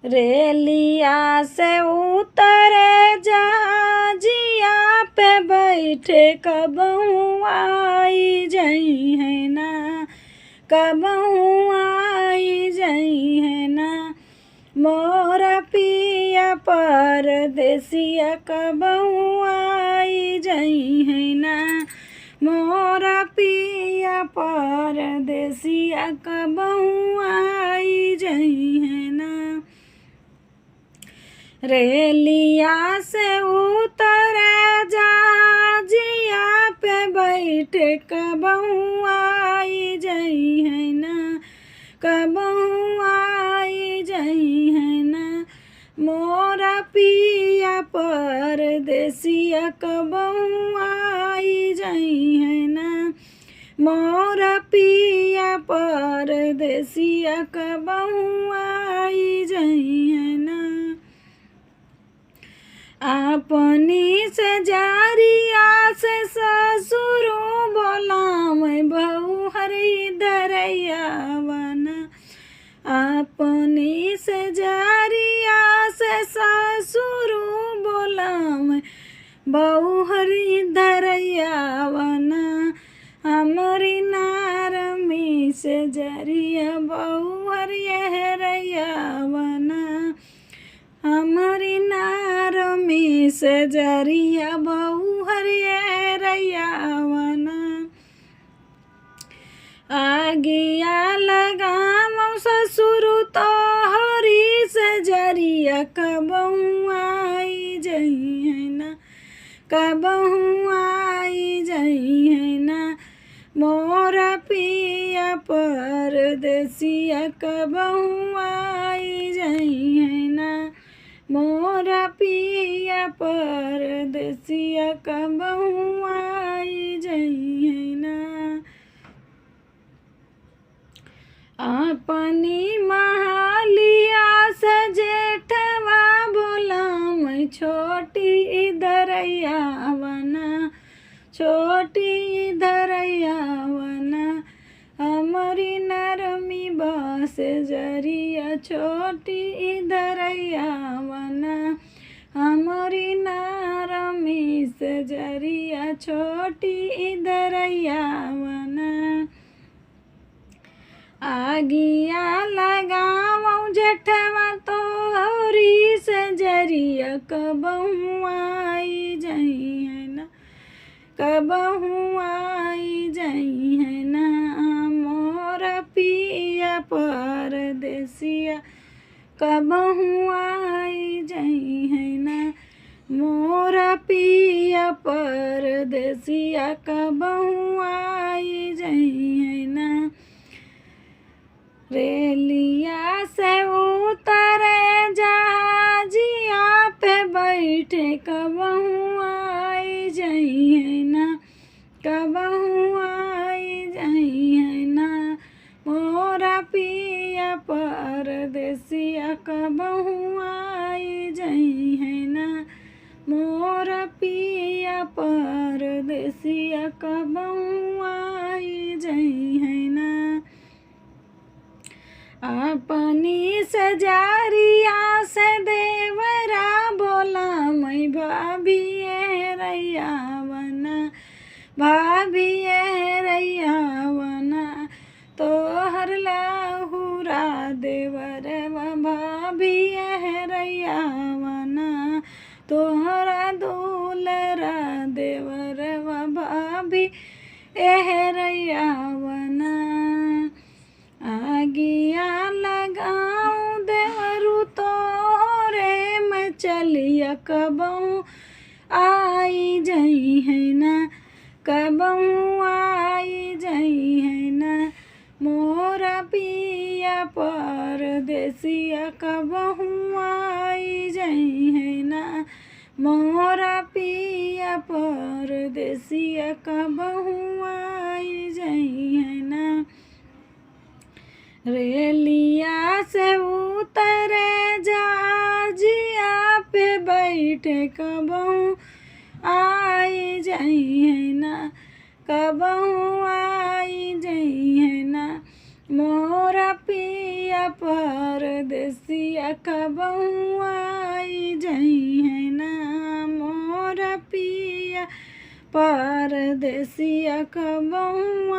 रेलिया से उतरे जहाजिया पे बैठे कबहू आई जई है ना, कबहू आई जई है ना। मोरा पिया परदेसिया कबहू आई जई है ना, मोरा पिया परदेसिया कबहू आई जई है ना। रेलिया से उतरे जहाजिया पे बैठे कबहू आई जई है ना, कबहू आई जई है ना। मोरा पिया परदेसिया कबहू आई जई है ना, मोरा पिया परदेसिया कबहू आई जई है ना। अपनी से जारिया से ससुरो बोलाम बहू हरी दरैयावना, अपनी से जारिया से ससुरो बोलाम बहू हरी दरैयावना। हमारी नारमी से जरिया बहू हरियरैयावना, हमारी नारमी से जरिया बहू हरियरैयावना। आगिया लगाम ससुर तो हरी से जरिया कबहू आई जई है ना, कबहू आई जई है ना। मोरा पिया परदेसिया कबहू आई जई है ना, मोरा पिया परदेसिया कबहू आई जई है ना। अपनी महालिया से जेठवा बोलाम छोटी दरैयावना, छोटी दरैयावना। हमारी नरमी बास जरिया छोटी दरैयावना, हमारी नरमी से जरिया छोटी दरैयावना। आगिया लगाऊं जेठवा तोहरी से जरिया कबहू आई जई है ना, कबहू आई जई है ना। मोरा पिया परदेसिया कबहू आई जई है ना, मोरा पिया परदेसिया कबहू आई जई है ना। रेलिया से उतरे जहाजिया पे बैठे कबहू आई जई है ना, कबहू आई जई है ना। मोरा पिया परदेसिया कबहू आई जई है ना, मोरा पिया परदेसिया कबहू आई जई है ना। अपनी सजारिया से देवरा बोला मैं भाभी रैयावना, भाभी रैयावना। तोहर लाहुरा देवर भाभी रैयावना, तोहरा दुलरा देवर भाभी रैयावना। आगिया लगाऊं देवरू तोरे मैं चलिया कबहू आई जई है ना, कबहू आई जई है ना। मोरा पिया परदेसिया कबहू आई जई है ना, मोरा पिया परदेसिया कबहू आई जई है ना। रेलिया से उतरे जहाजिया पे बैठे कबहू आई जई है ना, कबहू आई जई है ना। मोरा पिया पिया परदेसिया कबहू आई जाई है ना मोर पिया परदेसिया कबहू